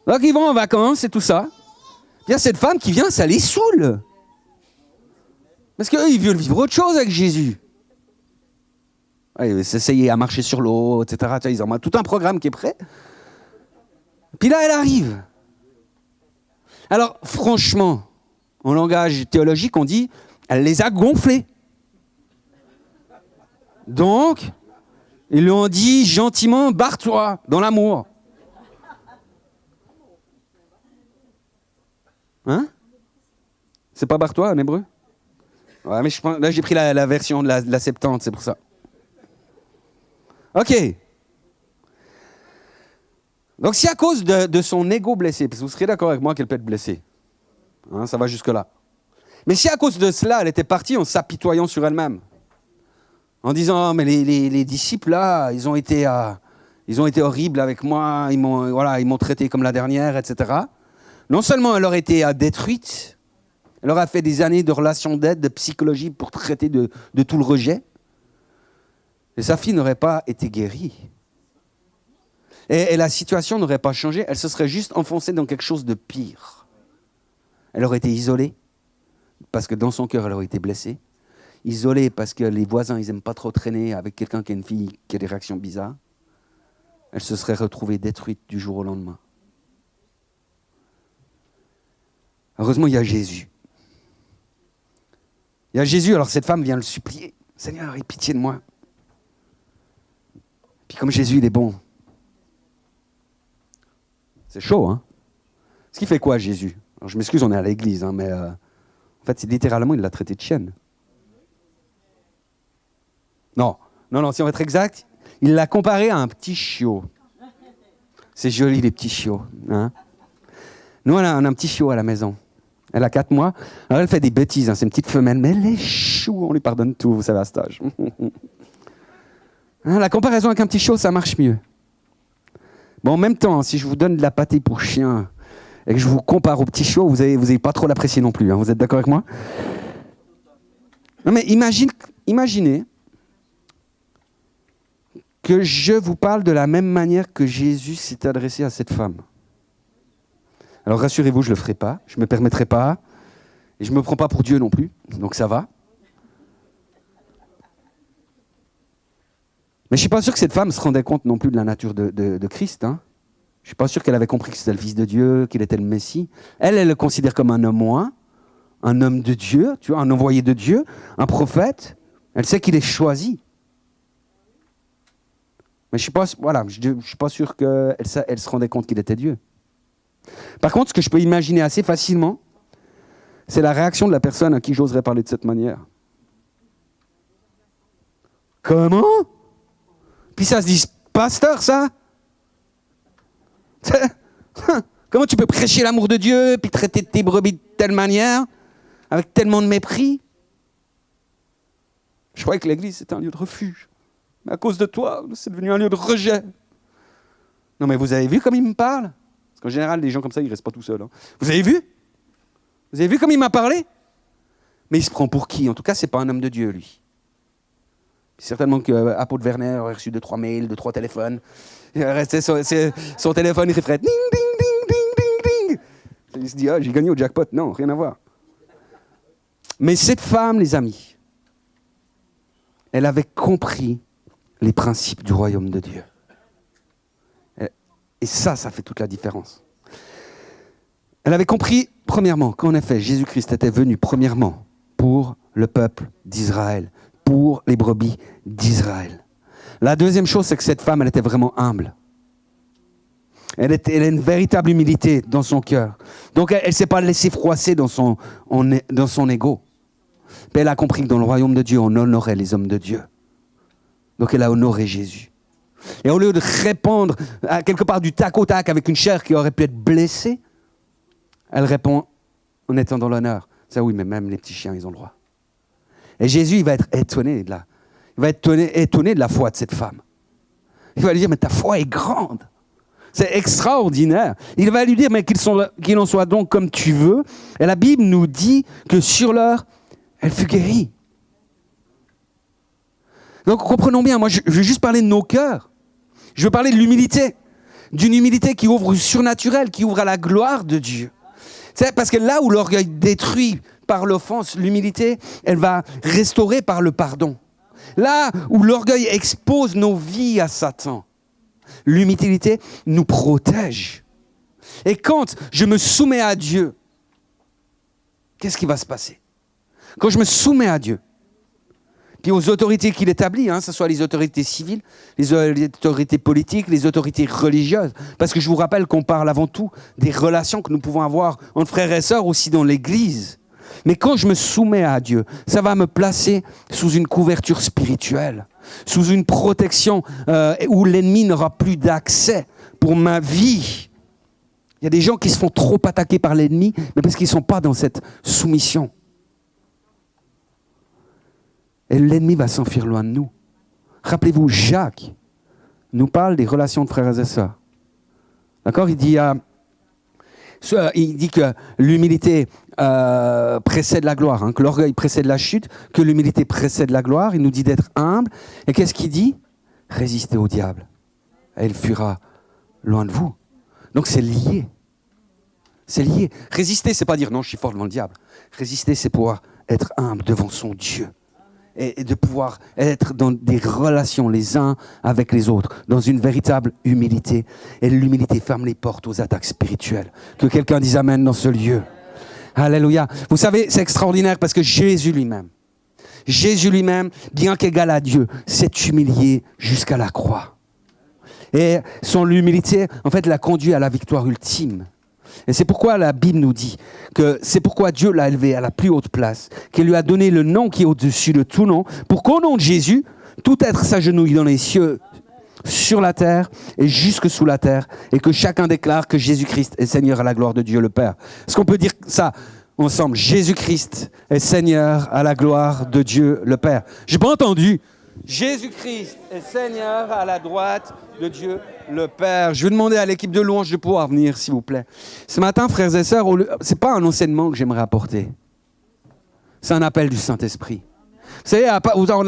Speaker 1: Donc ils vont en vacances et tout ça. Il y a cette femme qui vient, ça les saoule. Parce qu'eux, ils veulent vivre autre chose avec Jésus. Ouais, ils s'essayer à marcher sur l'eau, etc. Ils ont tout un programme qui est prêt. Puis là, elle arrive. Alors, franchement, en langage théologique, on dit, elle les a gonflés. Donc, ils lui ont dit gentiment, barre-toi, dans l'amour. Hein? C'est pas barre-toi en hébreu? Ouais, mais là, j'ai pris la version de la Septante, c'est pour ça. Ok. Donc, si à cause de son ego blessé, parce que vous serez d'accord avec moi qu'elle peut être blessée, hein, ça va jusque-là. Mais si à cause de cela, elle était partie en s'apitoyant sur elle-même, en disant, mais les disciples là, ils ont été horribles avec moi, ils m'ont traité comme la dernière, etc. Non seulement elle aurait été détruite, elle aurait fait des années de relations d'aide, de psychologie pour traiter de tout le rejet, et sa fille n'aurait pas été guérie. Et la situation n'aurait pas changé, elle se serait juste enfoncée dans quelque chose de pire. Elle aurait été isolée, parce que dans son cœur, elle aurait été blessée. Isolée parce que les voisins, ils n'aiment pas trop traîner avec quelqu'un qui a une fille qui a des réactions bizarres. Elle se serait retrouvée détruite du jour au lendemain. Heureusement, il y a Jésus. Il y a Jésus, alors cette femme vient le supplier. Seigneur, aie pitié de moi. Puis comme Jésus, il est bon. C'est chaud, hein? Ce qui fait quoi, Jésus? Alors, je m'excuse, on est à l'église, hein, mais en fait, c'est littéralement, il l'a traité de chienne. Non, si on veut être exact, il l'a comparé à un petit chiot. C'est joli, les petits chiots. Hein? Nous, on a un petit chiot à la maison. Elle a 4 mois. Alors, elle fait des bêtises, hein, c'est une petite femelle, mais elle est chou, on lui pardonne tout, vous savez, à cet âge. Hein, la comparaison avec un petit chiot, ça marche mieux. Bon, en même temps, si je vous donne de la pâtée pour chien et que je vous compare au petit chiot, vous allez pas trop l'apprécier non plus. Hein, vous êtes d'accord avec moi? Non, mais imaginez que je vous parle de la même manière que Jésus s'est adressé à cette femme. Alors rassurez-vous, je ne le ferai pas, je ne me permettrai pas, et je ne me prends pas pour Dieu non plus, donc ça va. Mais je ne suis pas sûr que cette femme se rendait compte non plus de la nature de Christ. Hein. Je ne suis pas sûr qu'elle avait compris que c'était le Fils de Dieu, qu'il était le Messie. Elle le considère comme un homme moins, un homme de Dieu, tu vois, un envoyé de Dieu, un prophète. Elle sait qu'il est choisi. Mais je ne suis pas sûr qu'elle se rendait compte qu'il était Dieu. Par contre, ce que je peux imaginer assez facilement, c'est la réaction de la personne à qui j'oserais parler de cette manière. Comment? Puis ça se dit, pasteur, ça? Comment tu peux prêcher l'amour de Dieu, puis traiter tes brebis de telle manière, avec tellement de mépris? Je croyais que l'église, c'était un lieu de refuge. Mais à cause de toi, c'est devenu un lieu de rejet. Non, mais vous avez vu comme il me parle? Parce qu'en général, les gens comme ça, ils ne restent pas tout seuls. Hein. Vous avez vu? Vous avez vu comme il m'a parlé? Mais il se prend pour qui? En tout cas, ce n'est pas un homme de Dieu, lui. Certainement qu'Apôtre Werner aurait reçu 2-3 mails, 2-3 téléphones. Il restait son téléphone, il ferait ding, ding, ding, ding, ding, ding. Il se dit, j'ai gagné au jackpot. Non, rien à voir. Mais cette femme, les amis, elle avait compris les principes du royaume de Dieu. Et ça fait toute la différence. Elle avait compris, premièrement, qu'en effet, Jésus-Christ était venu, premièrement, pour le peuple d'Israël, pour les brebis d'Israël. La deuxième chose, c'est que cette femme, elle était vraiment humble. Elle a une véritable humilité dans son cœur. Donc, elle ne s'est pas laissée froisser dans son ego. Puis elle a compris que dans le royaume de Dieu, on honorait les hommes de Dieu. Donc, elle a honoré Jésus. Et au lieu de répondre quelque part du tac au tac avec une chair qui aurait pu être blessée, elle répond en étant dans l'honneur. Ça oui, mais même les petits chiens, ils ont le droit. Et Jésus, il va être étonné de la foi de cette femme. Il va lui dire, mais ta foi est grande. C'est extraordinaire. Il va lui dire, mais qu'il en soit donc comme tu veux. Et la Bible nous dit que sur l'heure, elle fut guérie. Donc comprenons bien, moi je veux juste parler de nos cœurs. Je veux parler de l'humilité. D'une humilité qui ouvre au surnaturel, qui ouvre à la gloire de Dieu. C'est parce que là où l'orgueil détruit par l'offense, l'humilité, elle va restaurer par le pardon. Là où l'orgueil expose nos vies à Satan, l'humilité nous protège. Et quand je me soumets à Dieu, qu'est-ce qui va se passer? Quand je me soumets à Dieu, puis aux autorités qu'il établit, que ce soit les autorités civiles, les autorités politiques, les autorités religieuses, parce que je vous rappelle qu'on parle avant tout des relations que nous pouvons avoir entre frères et sœurs aussi dans l'Église. Mais quand je me soumets à Dieu, ça va me placer sous une couverture spirituelle, sous une protection où l'ennemi n'aura plus d'accès pour ma vie. Il y a des gens qui se font trop attaquer par l'ennemi, mais parce qu'ils ne sont pas dans cette soumission. Et l'ennemi va s'enfuir loin de nous. Rappelez-vous, Jacques nous parle des relations de frères et sœurs. D'accord ? Il dit que l'humilité précède la gloire, que l'orgueil précède la chute, que l'humilité précède la gloire. Il nous dit d'être humble. Et qu'est-ce qu'il dit ? Résistez au diable. Et il fuira loin de vous. Donc c'est lié. C'est lié. Résister, c'est pas dire non, je suis fort devant le diable. Résister, c'est pouvoir être humble devant son Dieu. Et de pouvoir être dans des relations les uns avec les autres, dans une véritable humilité. Et l'humilité ferme les portes aux attaques spirituelles. Que quelqu'un dise amen dans ce lieu. Alléluia. Vous savez, c'est extraordinaire parce que Jésus lui-même, bien qu'égal à Dieu, s'est humilié jusqu'à la croix. Et son humilité, en fait, l'a conduit à la victoire ultime. Et c'est pourquoi la Bible nous dit que c'est pourquoi Dieu l'a élevé à la plus haute place, qu'il lui a donné le nom qui est au-dessus de tout nom, pour qu'au nom de Jésus, tout être s'agenouille dans les cieux, sur la terre et jusque sous la terre, et que chacun déclare que Jésus-Christ est Seigneur à la gloire de Dieu le Père. Est-ce qu'on peut dire ça ensemble? Jésus-Christ est Seigneur à la gloire de Dieu le Père. J'ai pas entendu. Jésus-Christ est Seigneur à la droite de Dieu le Père. Je vais demander à l'équipe de louange de pouvoir venir, s'il vous plaît. Ce matin, frères et sœurs, c'est pas un enseignement que j'aimerais apporter. C'est un appel du Saint-Esprit. Vous savez, on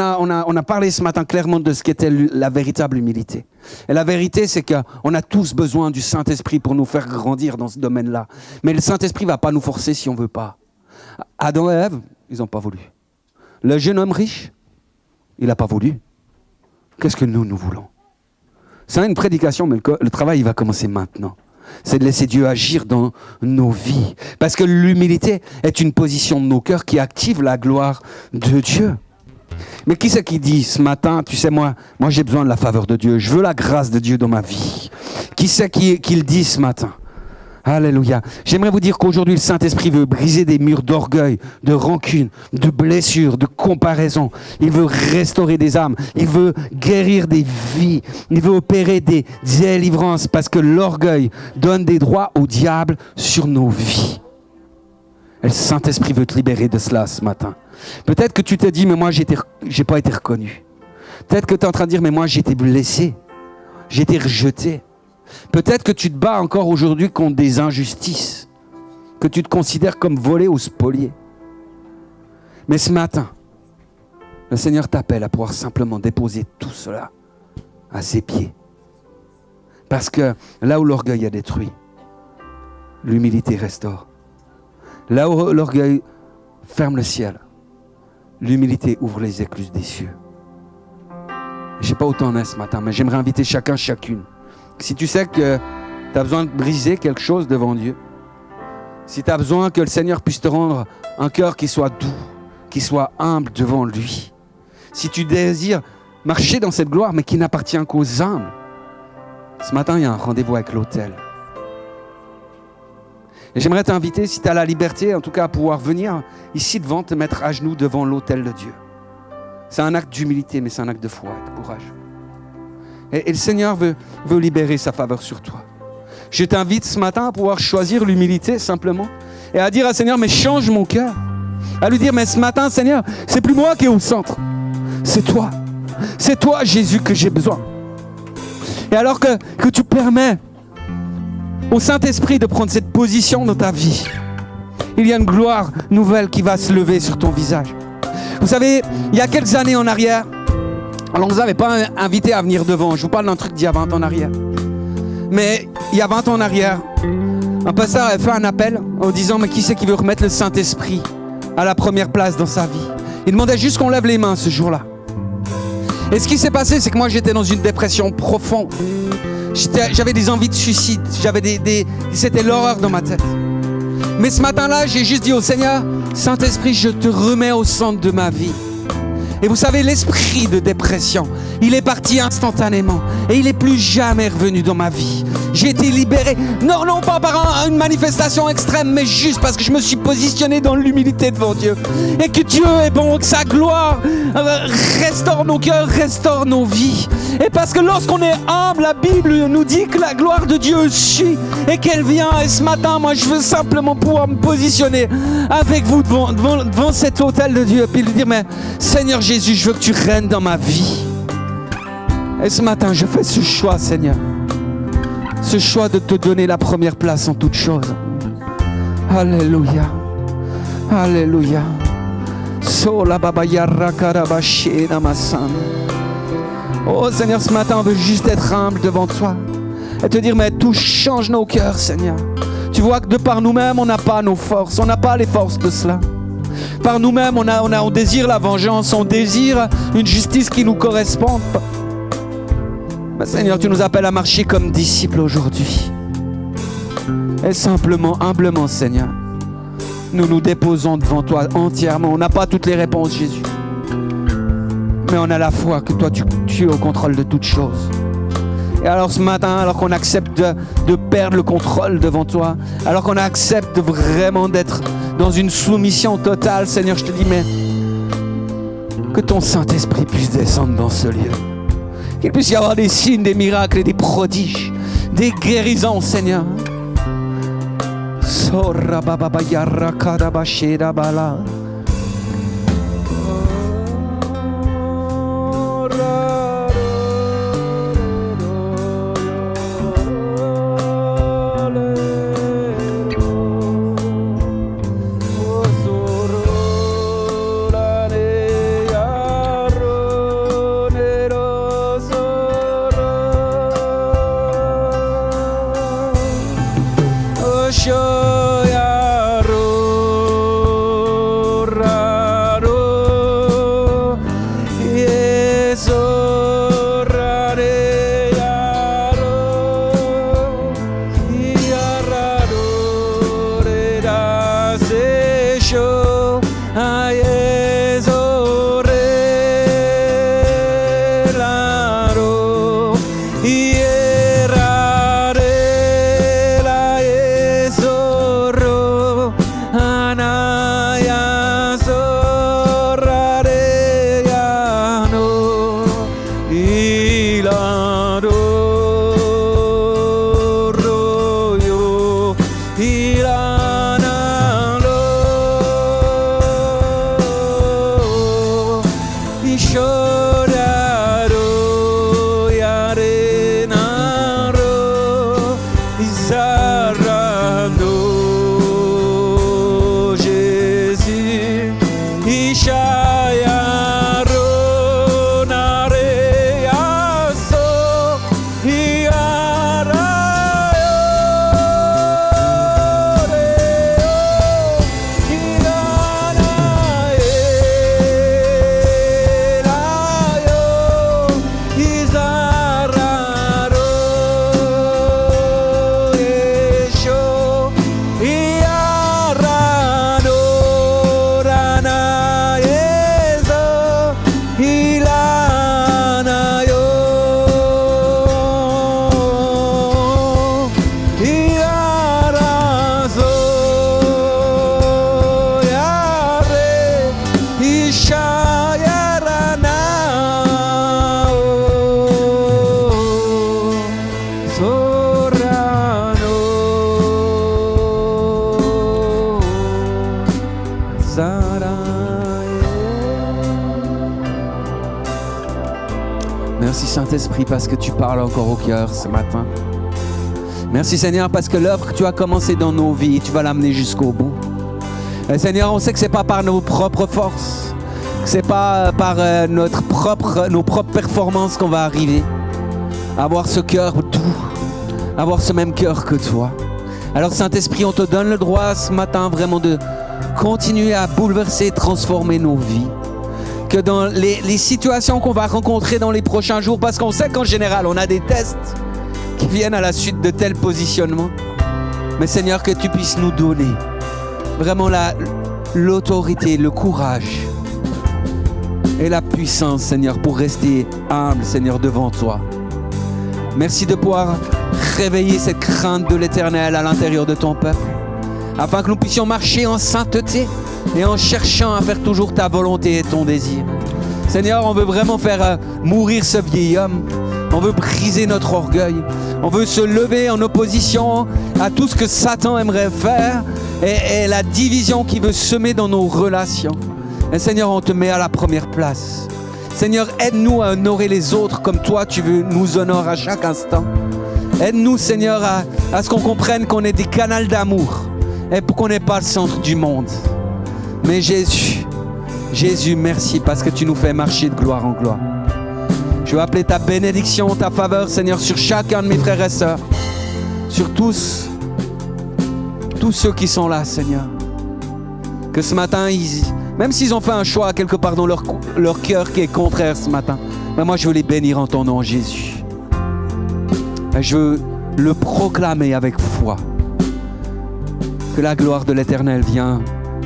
Speaker 1: a parlé ce matin clairement de ce qu'était la véritable humilité. Et la vérité, c'est qu'on a tous besoin du Saint-Esprit pour nous faire grandir dans ce domaine-là. Mais le Saint-Esprit ne va pas nous forcer si on ne veut pas. Adam et Ève, ils n'ont pas voulu. Le jeune homme riche, il n'a pas voulu. Qu'est-ce que nous voulons? C'est une prédication, mais le travail, il va commencer maintenant. C'est de laisser Dieu agir dans nos vies. Parce que l'humilité est une position de nos cœurs qui active la gloire de Dieu. Mais qui c'est qui dit ce matin, tu sais, moi j'ai besoin de la faveur de Dieu. Je veux la grâce de Dieu dans ma vie. Qui c'est qui le dit ce matin? Alléluia. J'aimerais vous dire qu'aujourd'hui, le Saint-Esprit veut briser des murs d'orgueil, de rancune, de blessures, de comparaison. Il veut restaurer des âmes. Il veut guérir des vies. Il veut opérer des délivrances parce que l'orgueil donne des droits au diable sur nos vies. Et le Saint-Esprit veut te libérer de cela ce matin. Peut-être que tu te dis, mais moi, j'ai pas été reconnu. Peut-être que tu es en train de dire, mais moi, j'ai été blessé. J'ai été rejeté. Peut-être que tu te bats encore aujourd'hui contre des injustices, que tu te considères comme volé ou spolié. Mais ce matin, le Seigneur t'appelle à pouvoir simplement déposer tout cela à ses pieds. Parce que là où l'orgueil a détruit, l'humilité restaure. Là où l'orgueil ferme le ciel, l'humilité ouvre les écluses des cieux. Je n'ai pas autant ce matin, mais j'aimerais inviter chacune. Si tu sais que tu as besoin de briser quelque chose devant Dieu, si tu as besoin que le Seigneur puisse te rendre un cœur qui soit doux, qui soit humble devant lui, si tu désires marcher dans cette gloire mais qui n'appartient qu'aux humbles, ce matin il y a un rendez-vous avec l'autel. Et j'aimerais t'inviter, si tu as la liberté, en tout cas à pouvoir venir ici devant, te mettre à genoux devant l'autel de Dieu. C'est un acte d'humilité, mais c'est un acte de foi et de courage. Et le Seigneur veut libérer sa faveur sur toi. Je t'invite ce matin à pouvoir choisir l'humilité simplement et à dire à Seigneur, mais change mon cœur. À lui dire, mais ce matin, Seigneur, c'est plus moi qui est au centre. C'est toi. C'est toi, Jésus, que j'ai besoin. Et alors que tu permets au Saint-Esprit de prendre cette position dans ta vie, il y a une gloire nouvelle qui va se lever sur ton visage. Vous savez, il y a quelques années en arrière, alors on ne nous avait pas invité à venir devant. Je vous parle d'un truc d'il y a 20 ans en arrière. Mais il y a 20 ans en arrière, un pasteur avait fait un appel en disant, mais qui c'est qui veut remettre le Saint-Esprit à la première place dans sa vie? Il demandait juste qu'on lève les mains ce jour-là. Et ce qui s'est passé, c'est que moi j'étais dans une dépression profonde. J'avais des envies de suicide, c'était l'horreur dans ma tête. Mais ce matin-là, j'ai juste dit au Seigneur, Saint-Esprit, je te remets au centre de ma vie. Et vous savez, l'esprit de dépression, il est parti instantanément. Et il n'est plus jamais revenu dans ma vie. J'ai été libéré, non pas par une manifestation extrême, mais juste parce que je me suis positionné dans l'humilité devant Dieu. Et que Dieu est bon, que sa gloire restaure nos cœurs, restaure nos vies. Et parce que lorsqu'on est humble, la Bible nous dit que la gloire de Dieu suit et qu'elle vient. Et ce matin, moi, je veux simplement pouvoir me positionner avec vous devant cet autel de Dieu. Et puis lui dire, mais Seigneur Jésus, je veux que tu règnes dans ma vie. Et ce matin, je fais ce choix, Seigneur. Ce choix de te donner la première place en toutes choses. Alléluia. Alléluia. Oh Seigneur, ce matin, on veut juste être humble devant toi. Et te dire, mais tout change nos cœurs, Seigneur. Tu vois que de par nous-mêmes, on n'a pas nos forces. On n'a pas les forces de cela. Par nous-mêmes, on désire la vengeance. On désire une justice qui nous corresponde. Mais Seigneur, tu nous appelles à marcher comme disciples aujourd'hui. Et simplement, humblement, Seigneur, nous nous déposons devant toi entièrement. On n'a pas toutes les réponses, Jésus. Mais on a la foi que toi, tu es au contrôle de toutes choses. Et alors ce matin, alors qu'on accepte de perdre le contrôle devant toi, alors qu'on accepte vraiment d'être dans une soumission totale, Seigneur, je te dis, mais que ton Saint-Esprit puisse descendre dans ce lieu. Qu'il puisse y avoir des signes, des miracles et des prodiges, des guérisons, Seigneur. Merci Saint-Esprit parce que tu parles encore au cœur ce matin. Merci Seigneur parce que l'œuvre que tu as commencé dans nos vies, tu vas l'amener jusqu'au bout. Et Seigneur, on sait que ce n'est pas par nos propres forces, que ce n'est pas par nos propres performances qu'on va arriver à avoir ce cœur doux, à avoir ce même cœur que toi. Alors Saint-Esprit, on te donne le droit ce matin vraiment de continuer à bouleverser, transformer nos vies. Que dans les situations qu'on va rencontrer dans les prochains jours, parce qu'on sait qu'en général, on a des tests qui viennent à la suite de tels positionnements. Mais Seigneur, que tu puisses nous donner vraiment l'autorité, le courage et la puissance, Seigneur, pour rester humble, Seigneur, devant toi. Merci de pouvoir réveiller cette crainte de l'Éternel à l'intérieur de ton peuple, afin que nous puissions marcher en sainteté et en cherchant à faire toujours ta volonté et ton désir. Seigneur, on veut vraiment faire mourir ce vieil homme. On veut briser notre orgueil. On veut se lever en opposition à tout ce que Satan aimerait faire et la division qu'il veut semer dans nos relations. Et Seigneur, on te met à la première place. Seigneur, aide-nous à honorer les autres comme toi, tu veux nous honorer à chaque instant. Aide-nous, Seigneur, à ce qu'on comprenne qu'on est des canaux d'amour et qu'on n'est pas le centre du monde. Mais Jésus, merci parce que tu nous fais marcher de gloire en gloire. Je veux appeler ta bénédiction, ta faveur, Seigneur, sur chacun de mes frères et sœurs, sur tous ceux qui sont là, Seigneur. Que ce matin, même s'ils ont fait un choix quelque part dans leur cœur qui est contraire ce matin, mais moi je veux les bénir en ton nom, Jésus. Et je veux le proclamer avec foi, que la gloire de l'Éternel vient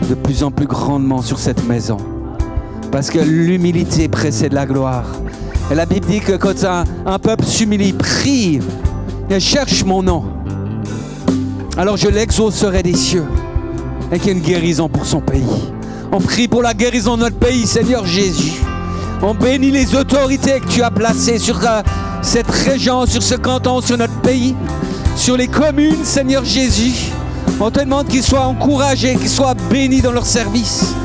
Speaker 1: de plus en plus grandement sur cette maison. Parce que l'humilité précède la gloire. Et la Bible dit que quand un peuple s'humilie, prie et cherche mon nom, alors je l'exaucerai des cieux et qu'il y ait une guérison pour son pays. On prie pour la guérison de notre pays, Seigneur Jésus. On bénit les autorités que tu as placées sur cette région, sur ce canton, sur notre pays, sur les communes, Seigneur Jésus. On te demande qu'ils soient encouragés, qu'ils soient bénis dans leur service.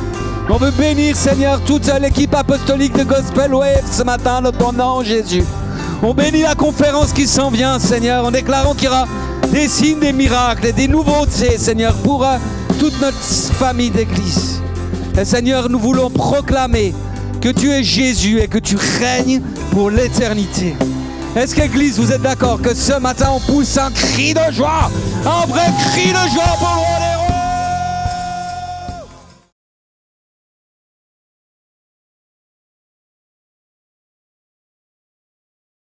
Speaker 1: On veut bénir, Seigneur, toute l'équipe apostolique de Gospel Wave ce matin dans ton nom, Jésus. On bénit la conférence qui s'en vient, Seigneur, en déclarant qu'il y aura des signes, des miracles et des nouveautés, Seigneur, pour toute notre famille d'église. Et Seigneur, nous voulons proclamer que tu es Jésus et que tu règnes pour l'éternité. Est-ce qu'Église, vous êtes d'accord que ce matin, on pousse un cri de joie, un vrai cri de joie pour le